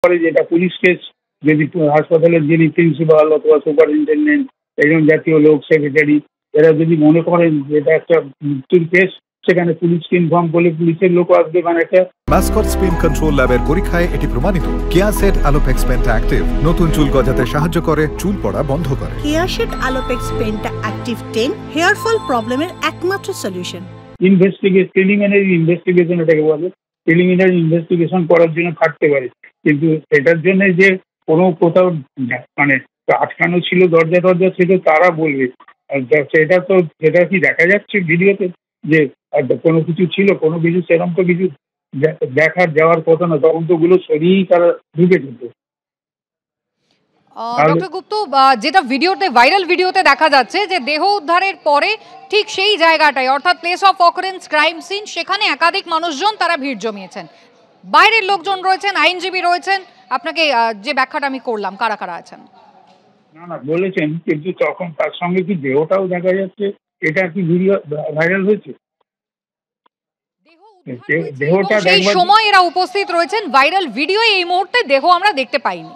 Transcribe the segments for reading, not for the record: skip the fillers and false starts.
করে যেটা police case, যদি হাসপাতালের যিনি প্রিন্সিপাল অথবা সুপারিনটেন্ডেন্ট, একজন জাতীয় লোক, সেক্রেটারি, এরা যদি মনে করেন যে এটা একটা মৃত্যুর কেস, সেখানে পুলিশকে ইনফর্ম করলে পুলিশের লোক আসবে। মানে একটা মাসকট স্পিন কন্ট্রোল ল্যাবের পরীক্ষায় এটি প্রমাণিত। কেয়াসেট আলোপেক্স পেন্টা অ্যাক্টিভ নতুন চুল গজাতে সাহায্য করে, চুল পড়া বন্ধ করে। Keya Seth Alopex penta active 10 hair fall প্রবলেমের একমাত্র সলিউশন। প্রিলিমিনারি ইনভেস্টিগেশন এটাকে বলে। প্রিলিমিনারি ইনভেস্টিগেশন করার জন্য থাকতে পারে, কিন্তু এটার জন্য যে কোনো কোথাও মানে আটকানো ছিল, দরজা ছিল, তারা বলবে। সেটা কি দেখা যাচ্ছে ভিডিওতে যে কোনো কিছু ছিল, কোনো কিছু সেরকম তো কিছু দেখার যাওয়ার কথা না, তখন তো ওগুলো সরিয়েই তারা ঢুকে যেত। ডক্টর গুপ্ত, যেটা ভিডিওতে ভাইরাল ভিডিওতে দেখা যাচ্ছে যে দেহ উদ্ধারের পরে ঠিক সেই জায়গাটায়, অর্থাৎ place of occurrence crime scene, সেখানে একাধিক মানুষজন তারা ভিড় জমিয়েছেন, বাইরের লোকজন রয়েছেন, আইনজীবী রয়েছেন। আপনাকে যে ব্যাখ্যাটা আমি করলাম, কারা কারা আছেন? না বলেছেন, কিন্তু তখন তার সঙ্গে কি দেহটাও দেখা যাচ্ছে, এটা কি ভিডিও ভাইরাল হয়েছে? দেহটা সেই সময় এরা উপস্থিত রয়েছেন, ভাইরাল ভিডিও এই মুহূর্তে দেহ আমরা দেখতে পাইনি,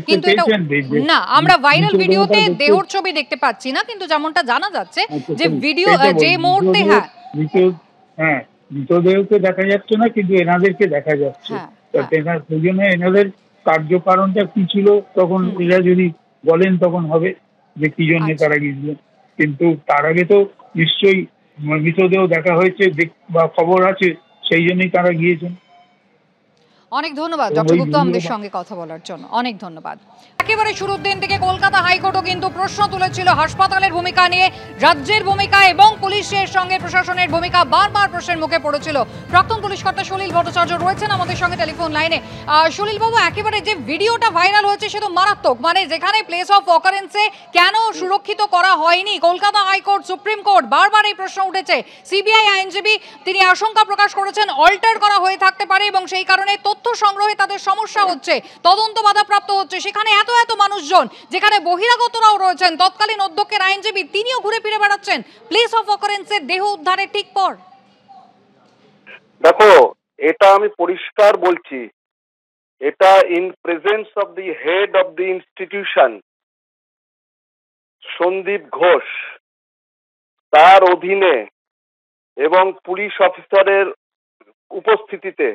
কিন্তু না, আমরা ভাইরাল ভিডিওতে দেহর ছবি দেখতে পাচ্ছি না, কিন্তু যেমনটা জানা যাচ্ছে যে ভিডিও যে মুহূর্তে মৃতদেহকে দেখা যাচ্ছে না, কিন্তু এনাদেরকে দেখা যাচ্ছে। এনাদের কার্যকারণটা কি ছিল তখন এরা যদি বলেন তখন হবে যে কি জন্য তারা গিয়েছিলেন। কিন্তু তার আগে তো নিশ্চয়ই মৃতদেহ দেখা হয়েছে বা খবর আছে, সেই জন্যই তারা গিয়েছেন। অনেক ধন্যবাদ ডক্টর গুপ্তা আমাদের সঙ্গে কথা বলার জন্য, অনেক ধন্যবাদ। একেবারে শুরুর দিন থেকে কলকাতা হাইকোর্টও কিন্তু প্রশ্ন তুলেছিল হাসপাতালের ভূমিকা নিয়ে, রাজ্যের ভূমিকা এবং পুলিশের সঙ্গে প্রশাসনের ভূমিকা বারবার প্রশ্নের মুখে পড়েছিল। প্রাক্তন পুলিশ কর্তা সলিল ভট্টাচার্য রয়েছেন আমাদের সঙ্গে টেলিফোন লাইনে। সলিল বাবু, একেবারে যে ভিডিওটা ভাইরাল হয়েছে সে তো মারাত্মক, মানে যেখানে প্লেস অফ অকারেন্সে কেন সুরক্ষিত করা হয়নি, কলকাতা হাইকোর্ট, সুপ্রিম কোর্ট বারবার এই প্রশ্ন উঠেছে। সিবিআই আইনজীবী তিনি আশঙ্কা প্রকাশ করেছেন অল্টার করা হয়ে থাকতে পারে এবং সেই কারণে তথ্য সংগ্রহে তাদের সমস্যা হচ্ছে, তদন্ত বাধাপ্রাপ্ত হচ্ছে। সেখানে এত মানুষজন, যেখানে বহিরাগতরাও রয়েছেন, তৎকালীন অধ্যক্ষের আইনজীবী তিনিও ঘুরে ফিরে বেড়াচ্ছেন প্লেস অফ অকারেন্সের দেহ উদ্ধারের ঠিক পর। দেখো, এটা আমি পরিষ্কার বলছি, এটা in presence of the head of the institution Sandip Ghosh, তার অধীনে এবং পুলিশ অফিসারের উপস্থিতিতে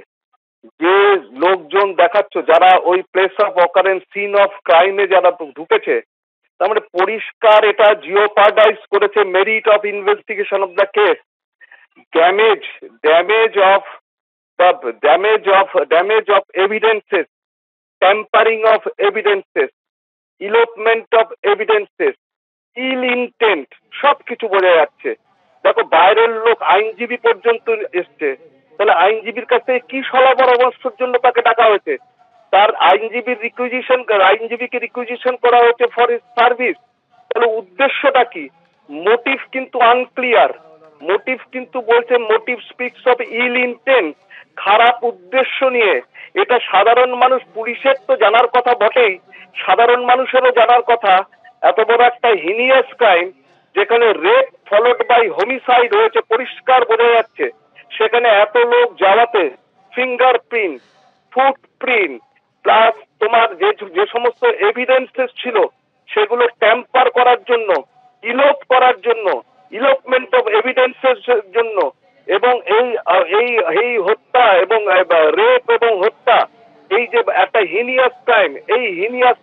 যে লোকজন দেখাচ্ছ, যারা ওই place of occurrence scene of ক্রাইমে যারা ঢুকেছে, তার মানে পরিষ্কার এটা জিওপার্ডাইজ করেছে merit of investigation of the case, damage of evidences, tampering of evidences, elopement of evidences, ill intent, সবকিছু বোঝা যাচ্ছে। দেখো, বাইরের লোক আইনজীবী পর্যন্ত এসছে, তাহলে আইনজীবীর কাছ থেকে কি সলা পরামর্শের জন্য তাকে ডাকা হয়েছে? তার আইনজীবীকে রিকুইজিশন করা হয়েছে ফর হিজ সার্ভিস। তাহলে উদ্দেশ্যটা কি? মোটিভ কিন্তু আনক্লিয়ার। মোটিভ কিন্তু বলছে motive speaks of ill intent, খারাপ উদ্দেশ্য নিয়ে। এটা সাধারণ মানুষ, পুলিশের তো জানার কথা বটেই, সাধারণ মানুষেরও জানার কথা। এত বড় একটা হিনিয়াস ক্রাইম, যেখানে রেপ ফলোড বাই হোমিসাইড হয়েছে, পরিষ্কার বোঝা যাচ্ছে। সেখানে এত লোক যাওয়াতে ফিঙ্গারপ্রিন্ট, ফুটপ্রিন্ট, প্লাস তোমার যে সমস্ত এভিডেন্সেস ছিল সেগুলো ট্যাম্পার করার জন্য, ইলোপমেন্ট অফ এভিডেন্সের জন্য, এবং এই হত্যা এবং রেপ এবং হত্যা, এই যে একটা হিনিয়াস ক্রাইম, এই হিনিয়াস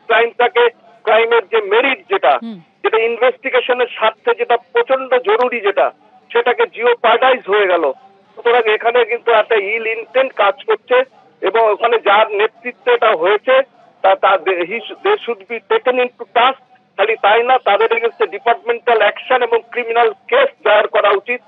ক্রাইমের যে মেরিট, যেটা ইনভেস্টিগেশনের স্বার্থে যেটা প্রচন্ড জরুরি, সেটাকে জিওপার্ডাইজ হয়ে গেল। সুতরাং এখানে কিন্তু একটা ইল ইন্টেন্ট কাজ করছে, এবং ওখানে যার নেতৃত্বে এটা হয়েছে they should be taken into task. খালি তাই না, তাদের এগেইনস্টে ডিপার্টমেন্টাল অ্যাকশন এবং ক্রিমিনাল কেস দায়ের করা উচিত।